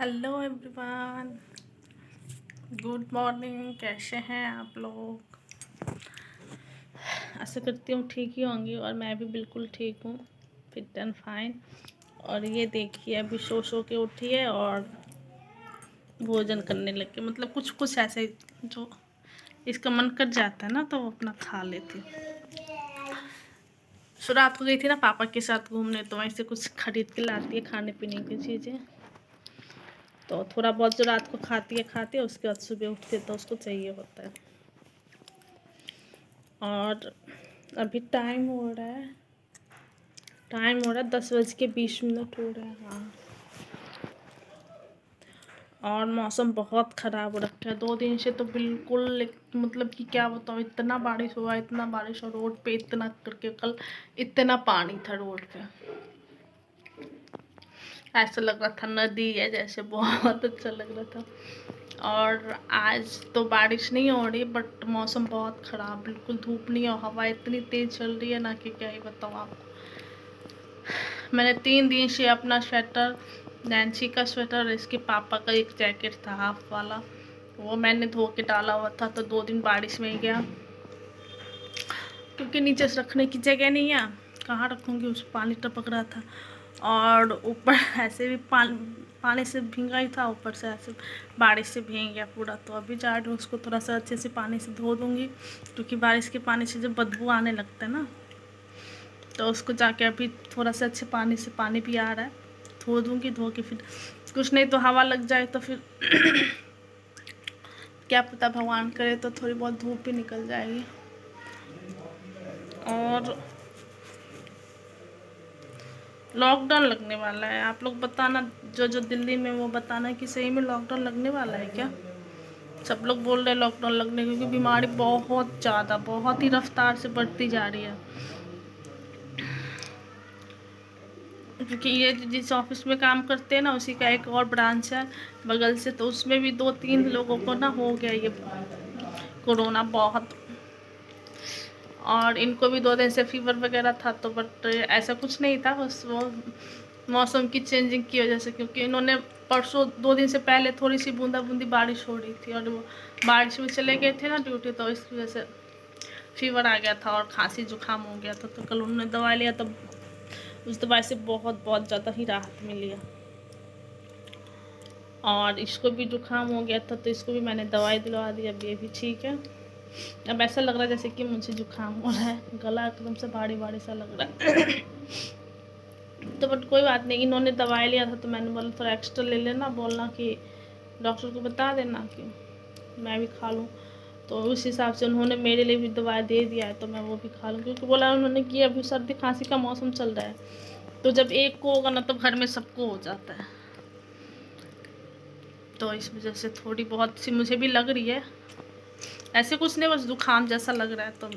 Hello everyone, good morning. कैसे हैं आप लोग? आशा करती हूँ ठीक ही होंगी और मैं भी बिल्कुल ठीक हूँ, फिट एंड फाइन। और ये देखिए अभी सो के उठी है और भोजन करने लग के, मतलब कुछ कुछ ऐसे जो इसका मन कर जाता है ना तो वो अपना खा लेती है। सो रात को गई थी ना पापा के साथ घूमने, तो वहीं से कुछ खरीद के लाती है खाने पीने की चीज़ें। तो थोड़ा बहुत जो रात को खाती है उसके बाद सुबह उठती है तो उसको चाहिए होता है। और अभी टाइम हो रहा है 10:20 हो रहे हैं। हाँ, और मौसम बहुत ख़राब हो रखा है 2 दिन से तो बिल्कुल, मतलब कि क्या बताऊँ, इतना बारिश हुआ रोड पे, इतना करके कल इतना पानी था रोड पे, ऐसा लग रहा था नदी है जैसे, बहुत अच्छा लग रहा था। और आज तो बारिश नहीं हो रही, बट मौसम बहुत ख़राब, बिल्कुल धूप नहीं है, हवा इतनी तेज़ चल रही है ना कि क्या ही बताऊँ आपको। मैंने 3 दिन से अपना स्वेटर, नैन्सी का स्वेटर, इसके पापा का एक जैकेट था हाफ वाला, वो मैंने धो के डाला हुआ था, तो 2 दिन बारिश में ही गया, क्योंकि नीचे से रखने की जगह नहीं है, कहाँ रखूँगी, उस पानी टपक रहा था। और ऊपर ऐसे भी पानी से भींगा ही था, ऊपर से ऐसे बारिश से भीग गया पूरा। तो अभी जा रही हूँ उसको थोड़ा सा अच्छे से पानी से धो दूँगी, क्योंकि बारिश के पानी से जब बदबू आने लगता है ना, तो उसको जाके अभी थोड़ा सा अच्छे पानी से, पानी भी आ रहा है, धो दूँगी। धो के फिर कुछ नहीं तो हवा लग जाए तो फिर क्या पता भगवान करे तो थोड़ी बहुत धूप भी निकल जाएगी। और लॉकडाउन लगने वाला है, आप लोग बताना, जो जो दिल्ली में, वो बताना कि सही में लॉकडाउन लगने वाला है क्या? सब लोग बोल रहे हैं लॉकडाउन लगने, क्योंकि बीमारी बहुत ज़्यादा, बहुत ही रफ्तार से बढ़ती जा रही है। क्योंकि ये जिस ऑफिस में काम करते हैं ना, उसी का एक और ब्रांच है बगल से, तो उसमें भी 2-3 लोगों को ना हो गया ये कोरोना बहुत। और इनको भी 2 दिन से फीवर वगैरह था, तो बट ऐसा कुछ नहीं था, बस वो मौसम की चेंजिंग की वजह से, क्योंकि इन्होंने परसों 2 दिन से पहले थोड़ी सी बूंदा बूंदी बारिश हो रही थी, और वो बारिश में चले गए थे ना ड्यूटी, तो इस वजह से फीवर आ गया था और खांसी जुकाम हो गया था। तो कल उन्होंने दवाई लिया, तो उस दवाई से बहुत बहुत ज़्यादा ही राहत मिली है। और इसको भी जुकाम हो गया था, तो इसको भी मैंने दवाई दिलवा दी, अब ये भी ठीक है। अब ऐसा लग रहा है जैसे कि मुझे जुकाम हो रहा है, गला एकदम से भारी भारी सा लग रहा है। तो बट कोई बात नहीं, इन्होंने दवाई लिया था तो मैंने बोला थोड़ा एक्स्ट्रा ले लेना, बोलना कि डॉक्टर को बता देना कि मैं भी खा लूँ। तो उस हिसाब से उन्होंने मेरे लिए भी दवाई दे दिया है, तो मैं वो भी खा लूँ, क्योंकि बोला उन्होंने कि अभी सर्दी खांसी का मौसम चल रहा है, तो जब एक को होगा ना तो घर में सबको हो जाता है। तो इस वजह से थोड़ी बहुत सी मुझे भी लग रही है, ऐसे कुछ नहीं, बस जुकाम जैसा लग रहा है, तो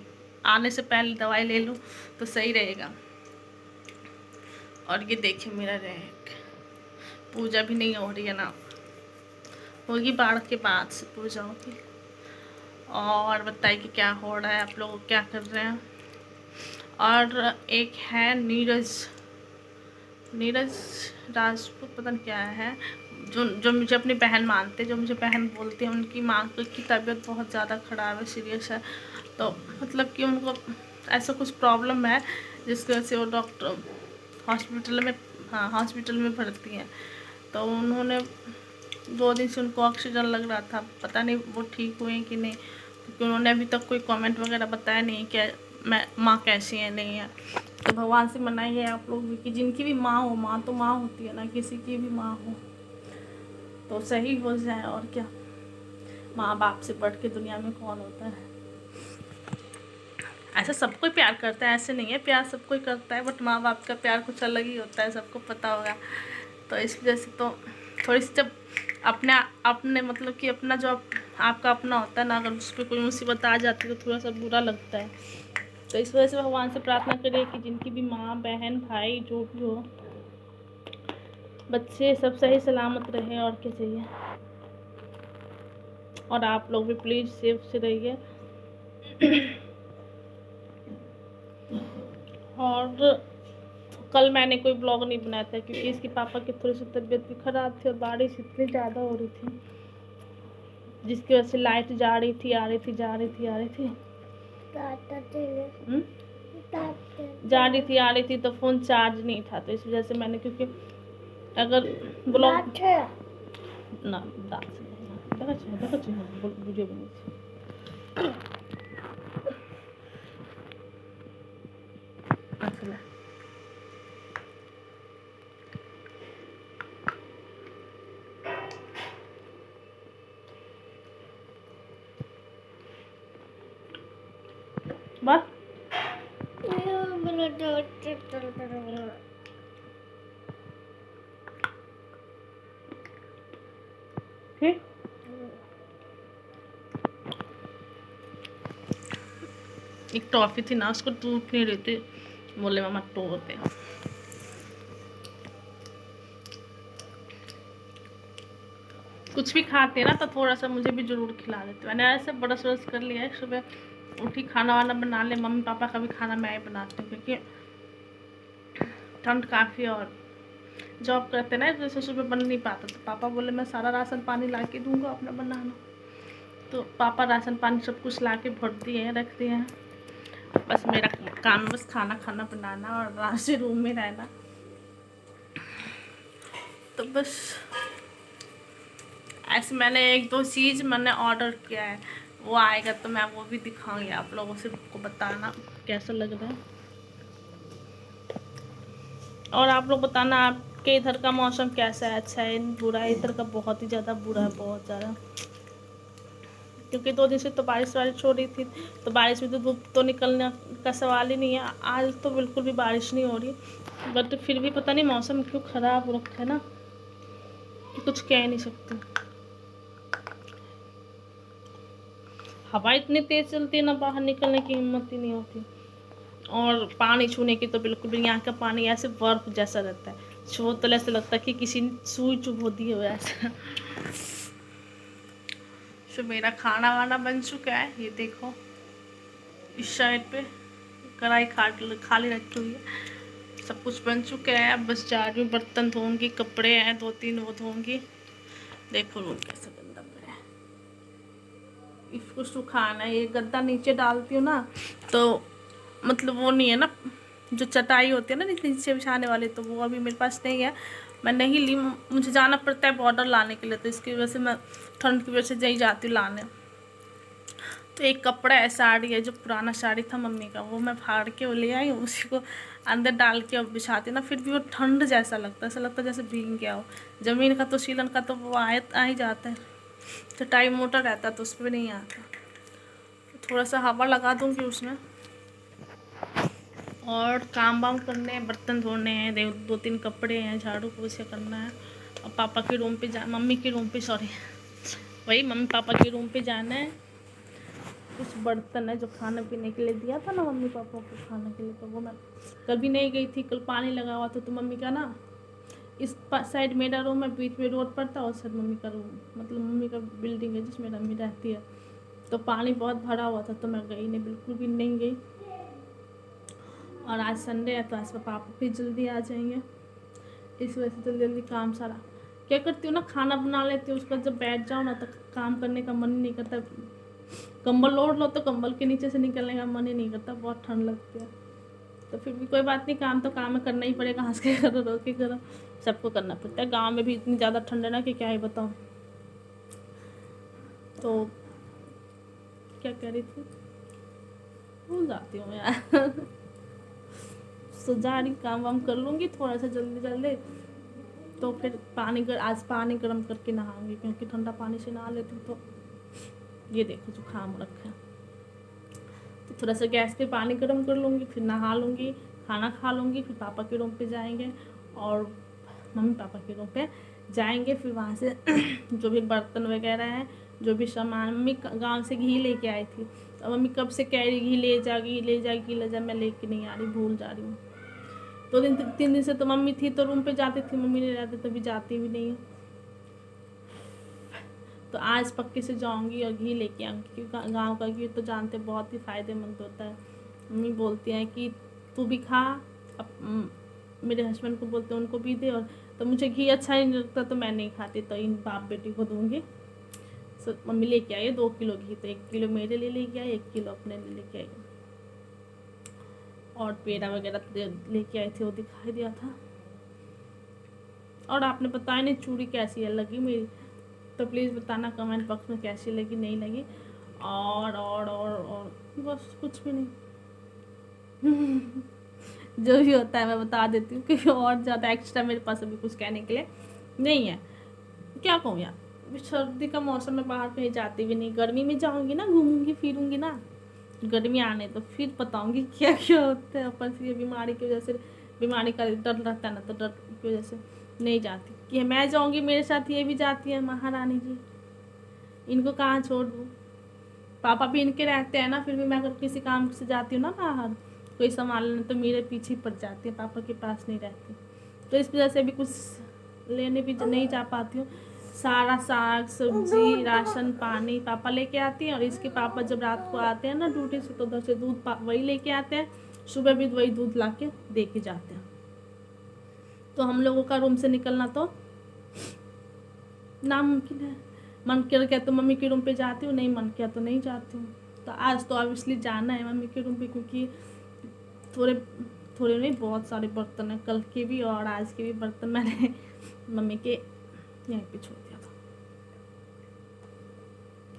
आने से पहले दवाई ले लूँ तो सही रहेगा। और ये देखिए मेरा रैक, पूजा भी नहीं हो रही है ना, होगी बाढ़ के बाद से पूजा होगी। और बताइए कि क्या हो रहा है, आप लोग क्या कर रहे हैं? और एक है नीरज नीरज राजपूत, पता नहीं क्या है, जो जो मुझे अपनी बहन मानते, जो मुझे बहन बोलते हैं, उनकी माँ की तबीयत बहुत ज़्यादा ख़राब है, सीरियस है। तो मतलब कि उनको ऐसा कुछ प्रॉब्लम है जिसकी वजह से वो डॉक्टर हॉस्पिटल में, हाँ हॉस्पिटल में भर्ती हैं। तो उन्होंने 2 दिन से उनको ऑक्सीजन लग रहा था, पता नहीं वो ठीक हुए कि नहीं, क्योंकि उन्होंने अभी तक कोई कमेंट वगैरह बताया नहीं कि मैं माँ कैसी है नहीं है। तो भगवान से मनाइए आप लोग भी कि जिनकी भी माँ हो, माँ तो माँ होती है ना, किसी की भी माँ हो तो सही हो जाए, और क्या, माँ बाप से बढ़ के दुनिया में कौन होता है। ऐसा सब कोई प्यार करता है, ऐसे नहीं है, प्यार सब कोई करता है, बट माँ बाप का प्यार कुछ अलग ही होता है, सबको पता होगा। तो इस वजह से तो थोड़ी सी, जब अपने अपने मतलब कि अपना जो आपका अपना होता है ना, अगर उस पर कोई मुसीबत आ जाती है तो थोड़ा सा बुरा लगता है। तो इस वजह से भगवान से प्रार्थना करिए कि जिनकी भी माँ बहन भाई जो भी हो, बच्चे सब सही सलामत रहे, और क्या चाहिए। और आप लोग भी प्लीज़ सेफ से रहिए। और कल मैंने कोई ब्लॉग नहीं बनाया था क्योंकि इसके पापा की थोड़ी सी तबीयत भी खराब थी और बारिश इतनी ज़्यादा हो रही थी जिसकी वजह से लाइट जा रही थी, आ रही थी, जा रही थी, आ रही थी, जा रही थी, आ रही थी, तो फ़ोन चार्ज नहीं था। तो इस वजह से मैंने, क्योंकि अगर ब्लॉग ना वीडियो बनी थी बस ठीक। एक टॉफी थी ना, उसको टूट नहीं रही थी, बोले मामा तोड़ दे। कुछ भी खाते हैं ना तो थोड़ा सा मुझे भी जरूर खिला देते। मैंने ऐसे ब्रश व्रश कर लिया है, सुबह उठी खाना वाना बना ले। मम्मी पापा का भी खाना मैं ही बनाती हूँ क्योंकि ठंड काफ़ी, और जॉब करते ना जैसे सुबह बन नहीं पाता। तो पापा बोले मैं सारा राशन पानी ला के दूँगा अपना बनाना। तो पापा राशन पानी सब कुछ ला के भर दिए हैं, रख दिए हैं। बस मेरा काम बस खाना खाना बनाना और आराम से रूम में रहना। तो बस ऐसे मैंने 1-2 चीज़ मैंने ऑर्डर किया है, वो आएगा तो मैं वो भी दिखाऊंगी आप लोगों से, को बताना कैसा लग रहा है। और आप लोग बताना आपके इधर का मौसम कैसा है, अच्छा है बुरा है? इधर का बहुत ही ज़्यादा बुरा है, बहुत ज़्यादा, क्योंकि 2 दिन से तो बारिश वारिश हो रही थी। तो बारिश में तो धूप तो निकलने का सवाल ही नहीं है। आज तो बिल्कुल भी बारिश नहीं हो रही, बट फिर भी पता नहीं मौसम क्यों ख़राब हो रखा है ना, कि कुछ कह नहीं सकते। हवा इतनी तेज़ चलती है ना, बाहर निकलने की हिम्मत ही नहीं होती। और पानी छूने की तो बिल्कुल भी, यहाँ का पानी ऐसे बर्फ जैसा रहता है, छो तो ऐसा लगता है कि किसी ने सुई चुभो दी हो ऐसा। तो मेरा खाना वाना बन चुका है, ये देखो इस साइड पे कढ़ाई खाली रखी हुई है, सब कुछ बन चुका है। अब बस जा रही हूँ, बर्तन धोऊंगी, कपड़े हैं 2-3 वो धोऊंगी। देखो रूम कैसा गंदा पड़ा है, इसको सुखाना है। ये गद्दा नीचे डालती हूँ ना तो मतलब वो नहीं है ना, जो चटाई होती है ना नीचे बिछाने वाली, तो वो अभी मेरे पास नहीं है, मैं नहीं ली। मुझे जाना पड़ता है बॉर्डर लाने के लिए, तो इसकी वजह से मैं ठंड की वजह से यही जाती हूँ लाने। तो एक कपड़ा है, साड़ी है, जो पुराना साड़ी था मम्मी का, वो मैं फाड़ के वो ले आई, उसी को अंदर डाल के अब बिछाती ना, फिर भी वो ठंड जैसा लगता है, ऐसा लगता है जैसे भीग गया हो। ज़मीन का तो सीलन का तो वो आ ही जाता है, चटाई मोटा रहता है तो उस पर नहीं आता। थोड़ा सा हवा लगा दूँगी उसमें, और काम वाम करने हैं, बर्तन धोने हैं, 2-3 कपड़े हैं, झाड़ू पोछा करना है। और पापा के रूम पे मम्मी के रूम पे, सॉरी वही मम्मी पापा के रूम पे जाना है। कुछ बर्तन है जो खाने पीने के लिए दिया था ना मम्मी पापा को खाने के लिए, तो वो मैं कल भी नहीं गई थी, कल पानी लगा हुआ था। तो मम्मी का ना इस साइड मेरा रूम है, बीच में रोड पड़ता है, और साइड मम्मी का रूम, मतलब मम्मी का बिल्डिंग है जिसमें मम्मी रहती है। तो पानी बहुत भरा हुआ था, तो मैं गई नहीं, बिल्कुल भी नहीं गई। और आज संडे है तो आज पापा भी जल्दी आ जाएंगे, इस वजह से जल्दी जल्दी काम सारा क्या करती हूँ ना, खाना बना लेती हूँ, उसका जब बैठ जाओ ना तो काम करने का मन ही नहीं करता। कंबल ओढ़ लो तो कंबल के नीचे से निकलने का मन ही नहीं करता, बहुत ठंड लगती है। तो फिर भी कोई बात नहीं, काम तो काम में करना ही पड़ेगा, हंस के करो, रो के करो, सबको करना पड़ता है। गाँव में भी इतनी ज़्यादा ठंड है ना कि क्या ही बताऊँ। तो क्या कह रही थी, भूल जाती हूँ यार। तो जा रही, काम वाम कर लूँगी थोड़ा सा जल्दी जल्दी, तो फिर आज पानी गर्म करके नहाऊंगी, क्योंकि ठंडा पानी से नहा लेती हूँ तो ये देखो जुकाम रखा है। तो थोड़ा सा गैस पे पानी गर्म कर लूँगी, फिर नहा लूँगी, खाना खा लूँगी, फिर पापा के रूम पे जाएंगे और मम्मी पापा के रूम पे जाएंगे। फिर वहाँ से जो भी बर्तन वगैरह हैं, जो भी सामान, मम्मी गांव से घी लेके आई थी, तो मम्मी कब से कह रही घी ले जा, घी ले जा, घी ले जा, मैं लेके नहीं आ रही, भूल जा रही हूँ। 3 दिन से तो मम्मी थी तो रूम पे जाती थी, मम्मी नहीं रहती तभी जाती भी नहीं है। तो आज पक्के से जाऊंगी और घी लेके आऊँगी, क्योंकि गांव का घी तो जानते बहुत ही फ़ायदेमंद होता है। मम्मी बोलती हैं कि तू भी खा, अब मेरे हस्बैंड को बोलते हैं उनको भी दे, और तो मुझे घी अच्छा नहीं लगता तो मैं नहीं खाती, तो इन बाप बेटी को दूँगी। सो मम्मी लेके आई है 2 किलो घी, तो 1 किलो मेरे लिए लेके आई, 1 किलो अपने लिए लेके आई, और पेड़ा वगैरह लेके आई थी, वो दिखाई दिया था। और आपने बताया नहीं चूड़ी कैसी है लगी मेरी, तो प्लीज़ बताना कमेंट बॉक्स में कैसी लगी नहीं लगी। और बस कुछ भी नहीं। जो भी होता है मैं बता देती हूँ, क्योंकि और ज़्यादा एक्स्ट्रा मेरे पास अभी कुछ कहने के लिए नहीं है। क्या कहूँ यार, सर्दी का मौसम में बाहर कहीं जाती भी नहीं, गर्मी में जाऊँगी ना, घूमूंगी फिरूंगी ना, गर्मी आने तो फिर बताऊँगी क्या क्या होता है। ऊपर से ये बीमारी की वजह से, बीमारी का डर रहता है ना, तो डर की वजह से नहीं जाती। कि मैं जाऊँगी मेरे साथ ये भी जाती है महारानी जी, इनको कहाँ छोड़ दूँ। पापा भी इनके रहते हैं ना, फिर भी मैं अगर किसी काम से जाती हूँ ना बाहर, कोई संभालने, तो मेरे पीछे पड़ जाती है, पापा के पास नहीं रहती। तो इस वजह से भी कुछ लेने भी नहीं जा पाती हूँ। सारा साग सब्जी राशन पानी पापा लेके आती हैं, और इसके पापा जब रात को आते हैं ना ड्यूटी से, तो उधर से दूध वही लेके आते हैं, सुबह भी वही दूध ला के दे के जाते हैं। तो हम लोगों का रूम से निकलना तो नामुमकिन है। मन कर गया तो मम्मी के रूम पे जाती हूँ, नहीं मन किया तो नहीं जाती हूँ। तो आज तो ऑब्वियसली जाना है मम्मी के रूम पे, क्योंकि थोड़े थोड़े नहीं बहुत सारे बर्तन हैं, कल के भी और आज के भी बर्तन मैंने मम्मी के यहीं पे छोड़ दिया था।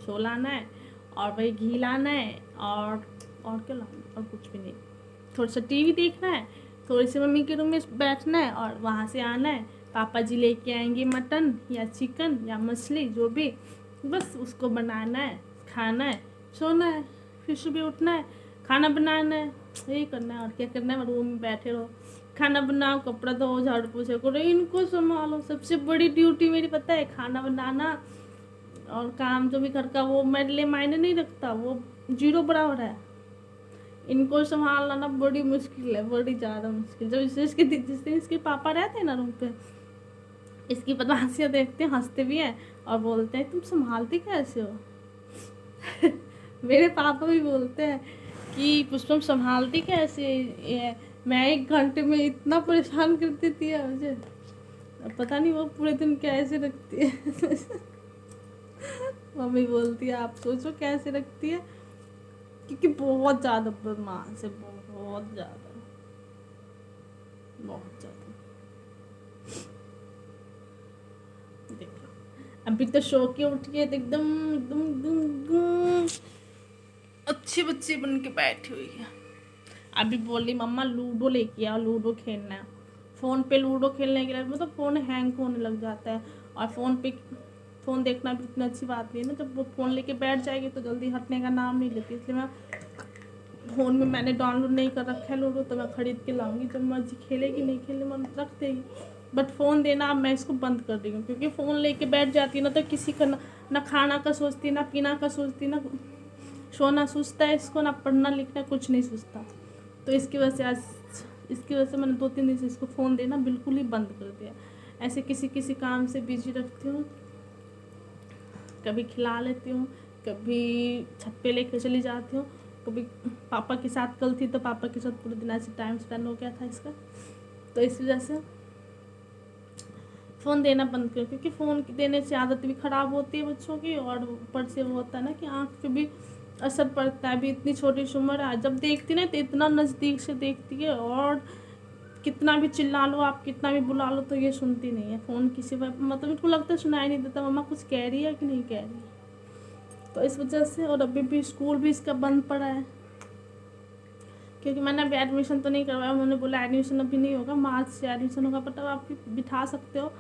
सो लाना है, और वही घी लाना है, और क्या लाना, और कुछ भी नहीं। थोड़ा सा टीवी देखना है, थोड़ी सी मम्मी के रूम में बैठना है, और वहाँ से आना है। पापा जी लेके आएंगे मटन या चिकन या मछली जो भी, बस उसको बनाना है, खाना है, सोना है, फिर सुबह उठना है, खाना बनाना है, यही करना है। और क्या करना है, रूम में बैठे रहो, खाना बनाओ, कपड़ा धो, झाड़ू पोछा करो, इनको संभालो। सबसे बड़ी ड्यूटी मेरी पता है खाना बनाना, और काम जो भी घर का वो मेरे लिए मायने नहीं रखता, वो जीरो बराबर है। इनको संभालना ना बड़ी मुश्किल है, बड़ी ज़्यादा मुश्किल। जब जिस दिन इसके पापा रहते हैं ना रूम पे, इसकी बदमाशियाँ देखते हैं, हंसते भी हैं और बोलते हैं तुम संभालती कैसे हो। मेरे पापा भी बोलते हैं कि पुष्पम संभालती कैसे है, मैं 1 घंटे में इतना परेशान कर देती है मुझे, पता नहीं वो पूरे दिन कैसे रखती है। मम्मी बोलती है आप सोचो कैसे रखती है, क्योंकि बहुत ज़्यादा बदमाश है, बहुत ज़्यादा, बहुत ज़्यादा। देखो अभी तो सो के उठी है, तो एकदम एकदम एकदम एकदम अच्छी बच्ची बन के बैठी हुई है। अभी बोली मम्मा लूडो लेके आओ, लूडो खेलना है। फ़ोन पे लूडो खेलने के लिए मतलब फ़ोन हैंग होने लग जाता है, और फ़ोन देखना भी इतनी अच्छी बात नहीं है ना। जब वो फ़ोन लेके बैठ जाएगी तो जल्दी हटने का नाम नहीं लेती, इसलिए मैं फ़ोन में मैंने डाउनलोड नहीं कर रखा है लूडो, तो मैं ख़रीद के लाऊंगी, जब मर्जी खेलेगी, नहीं खेलने मन रख देगी। बट फ़ोन देना अब मैं इसको बंद कर रही हूँ, क्योंकि फ़ोन लेके बैठ जाती है ना, तो किसी का ना खाना का सोचती, ना पीना का सोचती, ना सोना सोचता है इसको, ना पढ़ना लिखना कुछ नहीं सोचता। तो इसकी वजह से मैंने 2-3 दिन से इसको फ़ोन देना बिल्कुल ही बंद कर दिया। ऐसे किसी काम से बिजी रखती हूँ, कभी खिला लेती हूँ, कभी छत पे लेकर चली जाती हूँ, कभी पापा के साथ कल थी तो पापा के साथ पूरे दिन ऐसे टाइम स्पेंड हो गया था इसका। तो इस वजह से फ़ोन देना बंद करो, क्योंकि फ़ोन देने से आदत भी ख़राब होती है बच्चों की, और ऊपर से वो होता है ना कि आँख पे भी असर पड़ता है। अभी इतनी छोटी सी उम्र है, जब देखती ना तो इतना नज़दीक से देखती है, और कितना भी चिल्ला लो आप, कितना भी बुला लो, तो ये सुनती नहीं है फ़ोन किसी पर, मतलब इनको लगता है सुनाई नहीं देता मम्मा कुछ कह रही है कि नहीं कह रही है। तो इस वजह से, और अभी भी स्कूल भी इसका बंद पड़ा है, क्योंकि मैंने अभी एडमिशन तो नहीं करवाया। उन्होंने बोला एडमिशन अभी नहीं होगा, मार्च से एडमिशन होगा, बट अब आप बिठा सकते हो,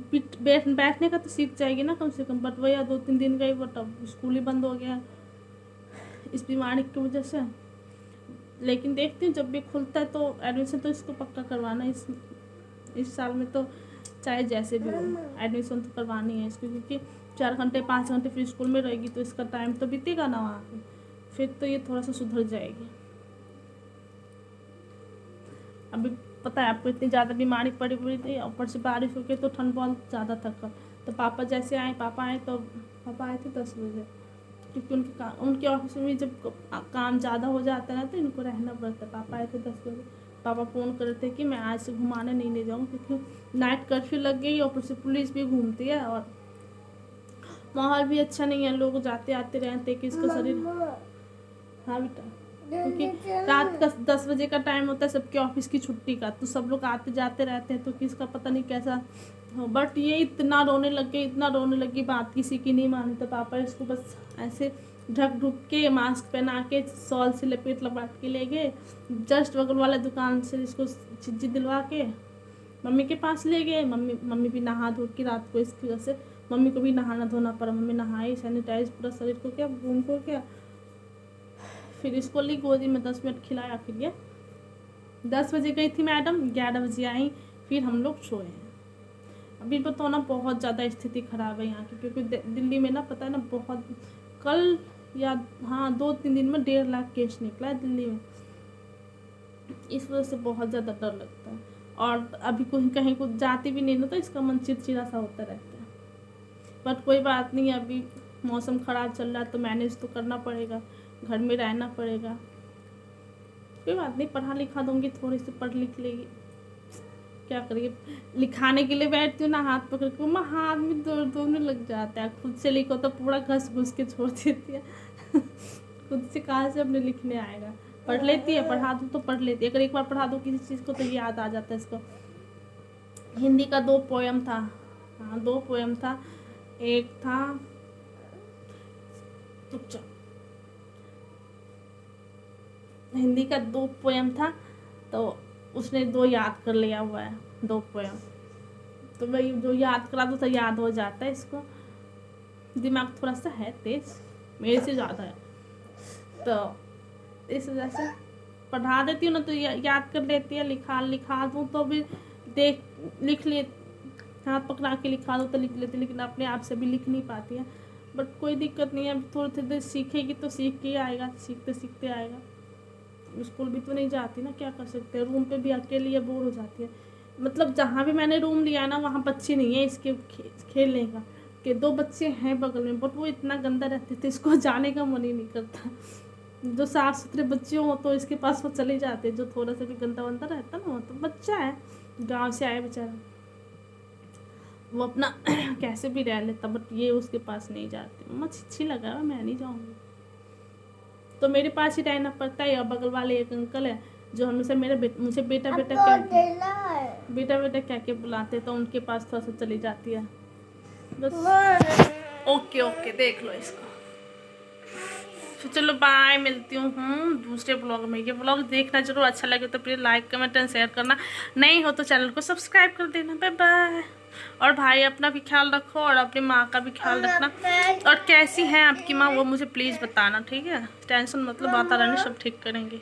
बैठने का तो सीख जाएगी ना कम से कम। बट वही 2-3 दिन गई, बट अब स्कूल ही बंद हो गया इस बीमारी की वजह से। लेकिन देखती हूँ जब भी खुलता है तो एडमिशन तो इसको पक्का करवाना इस साल में, तो चाहे जैसे भी हो एडमिशन तो करवानी है इसको, क्योंकि 4 घंटे 5 घंटे फिर स्कूल में रहेगी, तो इसका टाइम तो बीतेगा ना वहाँ पे, फिर तो ये थोड़ा सा सुधर जाएगी। अभी पता है आपको इतनी ज़्यादा बीमारी पड़ी हुई थी, ऊपर से बारिश हो गई तो ठंड बहुत ज़्यादा था कल। तो पापा आए थे 10 बजे, क्योंकि उनके ऑफिस में जब काम ज़्यादा हो जाता है ना, तो इनको रहना पड़ता है। पापा आए थे 10 बजे, पापा फ़ोन कर रहे थे कि मैं आज से घुमाने नहीं ले जाऊँ, क्योंकि नाइट कर्फ्यू लग गई और फिर पुलिस भी घूमती है और माहौल भी अच्छा नहीं है, लोग जाते आते रहते कि इसका शरीर। हाँ बेटा, क्योंकि रात का 10 बजे का टाइम होता है सबके ऑफिस की छुट्टी का, तो सब लोग आते जाते रहते हैं, तो किसका पता नहीं कैसा हो। बट ये इतना रोने लग गई, इतना रोने लगी, बात किसी की नहीं मानी, तो पापा इसको बस ऐसे ढक ढुक के मास्क पहना के शॉल से लपेट लपाट के ले गए, जस्ट बगल वाले दुकान से इसको चिज्जी दिलवा के मम्मी के पास ले गए। मम्मी भी नहा धो के रात को इसकी वजह से मम्मी को भी नहाना धोना पड़ा। मम्मी नहाई, सैनिटाइज पूरा शरीर को किया, घूम को किया, फिर इसको ली गोदी में, 10 मिनट खिलाया। फिर ये 10 बजे गई थी मैडम, 11 बजे आई, फिर हम लोग सोए हैं। अभी बताओ ना, बहुत ज़्यादा स्थिति ख़राब है यहाँ की, क्योंकि दिल्ली में ना पता है ना, बहुत कल या हाँ 2-3 दिन में 1.5 लाख केस निकला है दिल्ली में। इस वजह से बहुत ज़्यादा डर लगता है, और अभी कोई कहीं कुछ जाती भी नहीं ना, तो इसका मन चिड़चिड़ा सा होता रहता है। बट कोई बात नहीं, अभी मौसम ख़राब चल रहा है तो मैनेज तो करना पड़ेगा, घर में रहना पड़ेगा। कोई बात नहीं, पढ़ा लिखा दूंगी, थोड़ी सी पढ़ लिख लेगी, क्या करिए। लिखाने के लिए बैठती हूँ ना, हाथ पकड़ के मैं हाथ में दर्द होने लग जाता है। खुद से लिखो तो पूरा घस घुस के छोड़ देती है खुद से कहाँ से अपने लिखने आएगा। पढ़ लेती है, पढ़ा दूँ तो पढ़ लेती है, अगर एक बार पढ़ा दूँ किसी चीज़ को तो याद आ जाता है इसको। हिंदी का 2 पोएम था, हाँ 2 पोएम था। एक था हिंदी का 2 पोएम था, तो उसने 2 याद कर लिया हुआ है, 2 पोएम। तो वही जो याद करा दो तो याद हो जाता है इसको। दिमाग थोड़ा सा है तेज, मेरे से ज़्यादा है, तो इस वजह से पढ़ा देती हूँ ना तो याद कर लेती है। लिखा दूँ तो भी लिख ले, हाथ पकड़ा के लिखा दो तो लिख लेती, लेकिन अपने आप से भी लिख नहीं पाती है। बट कोई दिक्कत नहीं है, थोड़ी देर सीखेगी तो सीख के आएगा, सीखते सीखते आएगा। स्कूल भी तो नहीं जाती ना, क्या कर सकते हैं, रूम पे भी अकेली है, बोर हो जाती है। मतलब जहाँ भी मैंने रूम लिया है ना, वहाँ बच्चे नहीं है इसके खेलने का, कि 2 बच्चे हैं बगल में, बट वो इतना गंदा रहते थे, इसको जाने का मन ही नहीं करता। जो साफ सुथरे बच्चे हो तो इसके पास वो चले जाते, जो थोड़ा सा भी गंदा वंदा रहता ना, वो तो बच्चा है, गाँव से आए बेचारा, वो अपना कैसे भी रह लेता, बट ये उसके पास नहीं जाते। मम्मा अच्छी लगा, मैं नहीं जाऊँगी, तो मेरे पास ही रहना पड़ता है। और बगल वाले एक अंकल है जो हमेशा मुझे बेटा बेटा क्या बुलाते, तो उनके पास थोड़ा सा चली जाती है बस। ओके देख लो इसको। तो चलो बाय, मिलती हूँ दूसरे ब्लॉग में। ये ब्लॉग देखना जरूर, अच्छा लगे तो please like comment and share करना, नहीं हो तो चैनल को सब्सक्राइब कर देना। Bye bye. और भाई अपना भी ख्याल रखो और अपनी माँ का भी ख्याल रखना, और कैसी है आपकी माँ वो मुझे प्लीज़ बताना, ठीक है। टेंशन मतलब आता रहने, सब ठीक करेंगे।